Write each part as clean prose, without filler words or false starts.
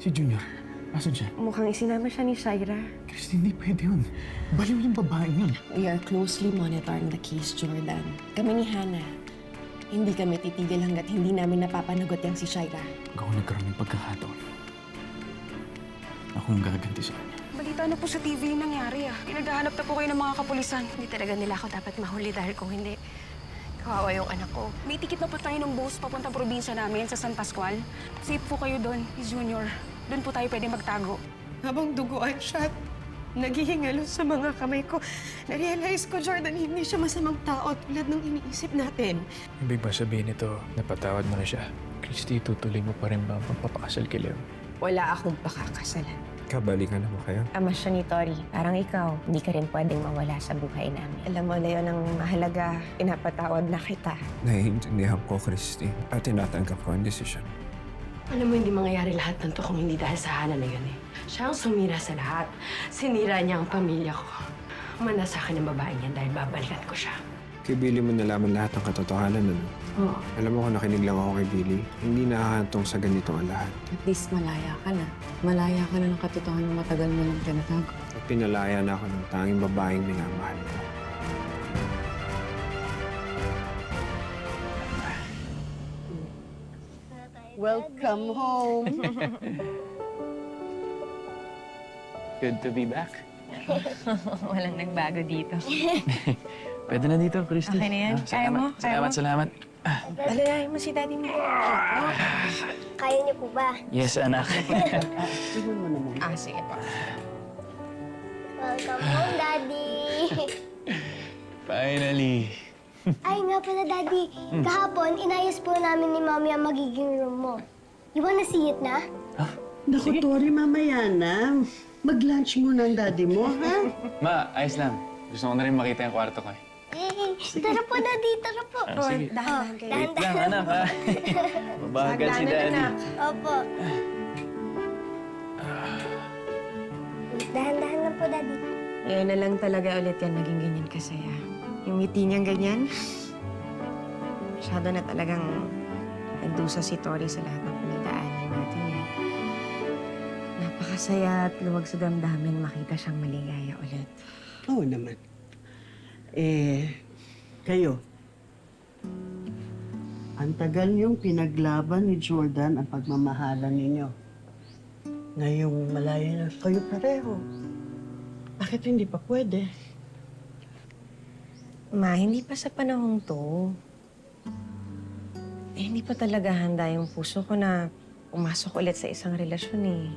Si Junior, asan siya? Mukhang isinama siya ni Shaira. Christy, hindi pwede yun. Baliw yung babaeng yun. We are closely monitoring the case, Jordan. Kami ni Hannah. Hindi kami titigil hanggat hindi namin napapanagot yang si Shaira. Ako nagkaroon ng pagkakataon. Ako ang gaganti sa kanya. Balita na po sa TV yung nangyari Pinaghahanap na po kayo ng mga kapulisan. Hindi talaga nila ako dapat mahuli dahil kung hindi, kawawa yung anak ko. May tikit na po tayo ng bus papuntang probinsya namin sa San Pascual. Safe po kayo doon, Miss Junior. Doon po tayo pwede magtago. Habang duguan siya, naghihingalo sa mga kamay ko. Na-realize ko, Jordan, hindi siya masamang tao tulad ng iniisip natin. Ibig ba sabihin nito, napatawad mo na siya? Christy, tutuloy mo pa rin ba ang pagpapakasal kay Leo? Wala akong pakakasalan. Kabalikan na ba kayo? Ama siya ni Tori. Parang ikaw, hindi ka rin pwedeng mawala sa buhay namin. Alam mo na yun ang mahalaga. Pinapatawad na kita. Naiintindihan ko, Christy. At tinatanggap ko ang desisyon. Alam mo, hindi mangyayari lahat ng to kung hindi dahil sa Hannah na yun Siya ang sumira sa lahat. Sinira niya ang pamilya ko. Mana sa akin ang babaeng yan dahil babalikan ko siya. Kay Billy mo nalaman lahat ng katotohanan, ano? Oo. Alam mo kung nakinig lang ako kay Billy, hindi nakahantong sa ganito ang lahat. At least malaya ka na. Malaya ka na ng katotohanan ng matagal mo lang pinatago. At pinalaya na ako ng tanging babaeng minamahal ko. Welcome home. Good to be back. Walang nagbago dito. Pwede na dito, Christy. Okay na yan? Kaya mo? Kaya mo? Salamat. Alalahin mo si daddy mo. Kaya niyo po ba? Yes, anak. Sige pa. Welcome home, Daddy! Finally. Ay nga pala, Daddy. Kahapon, inayos po namin ni Mami ang magiging room mo. You wanna see it na? Naku, Tori, mamaya na. Mag-lunch muna ang daddy mo, ha? Ma, ayos lang. Gusto ko na rin makita yung kwarto ko eh. Tara po, Daddy. Tara po. Sige. Dahan-dahan kayo. Wait lang, anak ha. Mabagal si Daddy. Opo. Dahan-dahan lang po, Daddy. Ngayon na lang talaga ulit yan naging ganyan kasaya. Yung ngiti niyang ganyan, masyado na talagang nagdusa si Tori sa lahat ng pinagdaanan natin Napakasaya at luwag sa damdamin makita siyang maligaya ulit. Oo naman. Kayo. Ang tagal niyong pinaglaban ni Jordan ang pagmamahalan ninyo. Ngayong malaya na kayo pareho. Bakit hindi pa pwede? Ma, hindi pa sa panahong to. Hindi pa talaga handa yung puso ko na pumasok ulit sa isang relasyon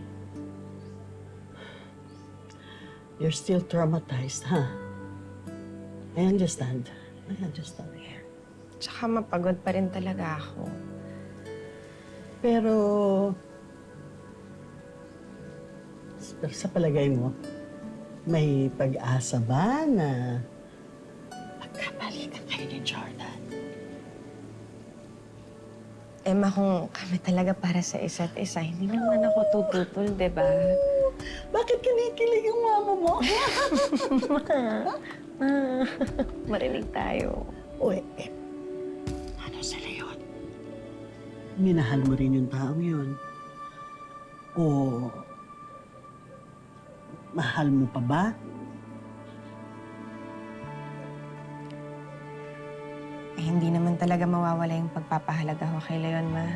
You're still traumatized, ha? I understand. I understand. Tsaka mapagod pa rin talaga ako. Pero sa palagay mo, may pag-asa ba na magkabalikan kayo ni Jordan? Ma, kung kami talaga para sa isa't isa, hindi naman ako tututol, di ba? Bakit kinikilig ang mama mo? Marinig tayo. Uy, ano sa Leon? Minahal mo rin yung taong yun? O mahal mo pa ba? Hindi naman talaga mawawala yung pagpapahalaga ko kay Leon, ma.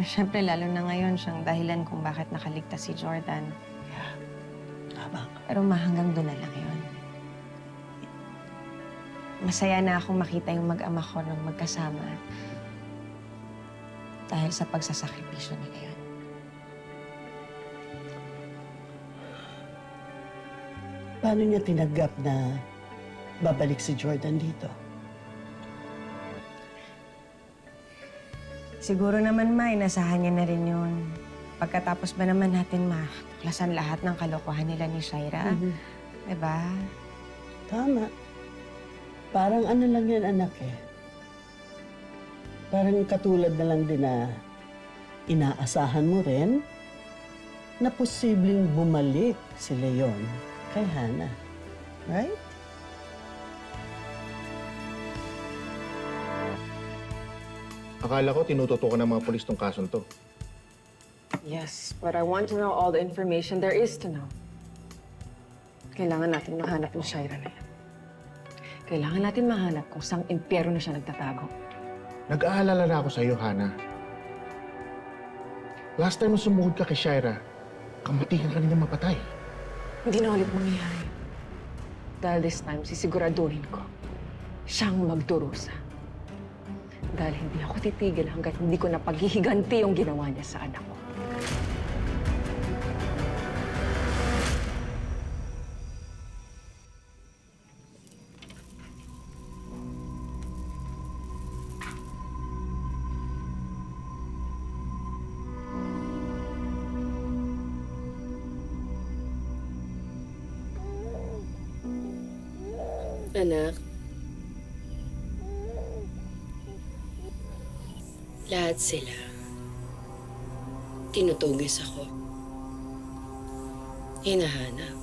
Siyempre, lalo na ngayon, siyang dahilan kung bakit nakaligtas si Jordan. Tama ka. Pero ma, hanggang doon na lang yun. Masaya na akong makita yung mag-ama ko nung magkasama. Dahil sa pagsasakripisyo ni Leon. Paano niya tinanggap na babalik si Jordan dito? Siguro naman, ma, inasahan niya na rin yun. Pagkatapos ba naman natin matuklasan lahat ng kalokohan nila ni Shaira? Diba? Tama. Parang ano lang yan, anak eh. Parang katulad na lang din na inaasahan mo rin na posibleng bumalik si Leon kay Hannah. Right? Akala ko tinututukan ng mga polis tong kasong to. Yes, but I want to know all the information there is to know. Kailangan natin mahanap yung Shaira na yan. Kailangan natin mahanap kung saan impyerno na siya nagtatago. Nag-aalala na ako sa iyo, Hana. Last time na sumuhod ka kay Shaira, kamatikan ka nila mapatay. Hindi na ulit mangyayari. Dahil this time, sisiguraduhin ko, siyang magdurusa. Dahil hindi ako titigil hanggat hindi ko napaghihiganti yung ginawa niya sa anak ko. Anak, lahat sila, tinutugis ako. Hinahanap.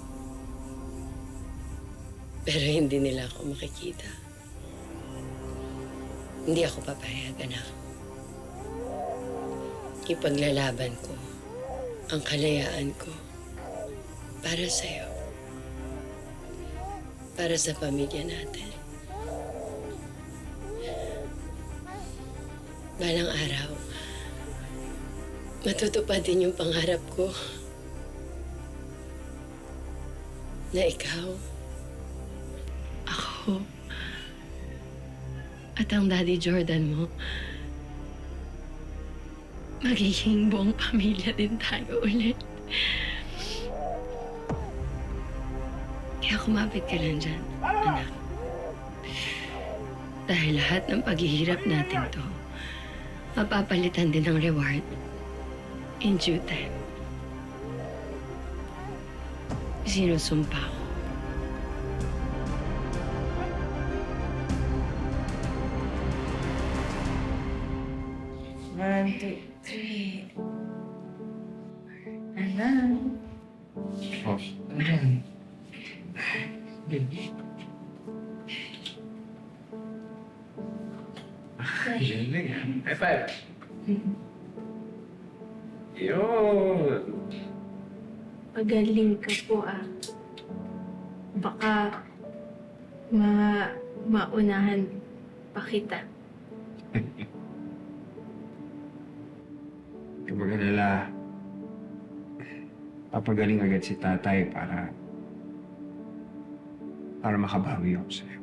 Pero hindi nila ako makikita. Hindi ako papayag, anak. Ipaglalaban ko ang kalayaan ko para sa'yo. Para sa pamilya natin. Balang araw, matutupad din yung pangarap ko na ikaw, ako, at ang Daddy Jordan mo, magiging buong pamilya din tayo ulit. Kaya kumapit ka lang dyan, anak. Dahil lahat ng paghihirap natin to, mapapalitan din ng reward in due time. Sinusumpa ko. One, two, three. Anak. Oh, ayan. Galing. High five. Yun. Pagaling ka po Baka maunahan pa kita. Kapag alala, papagaling agad si tatay para makabawi ako sa'yo.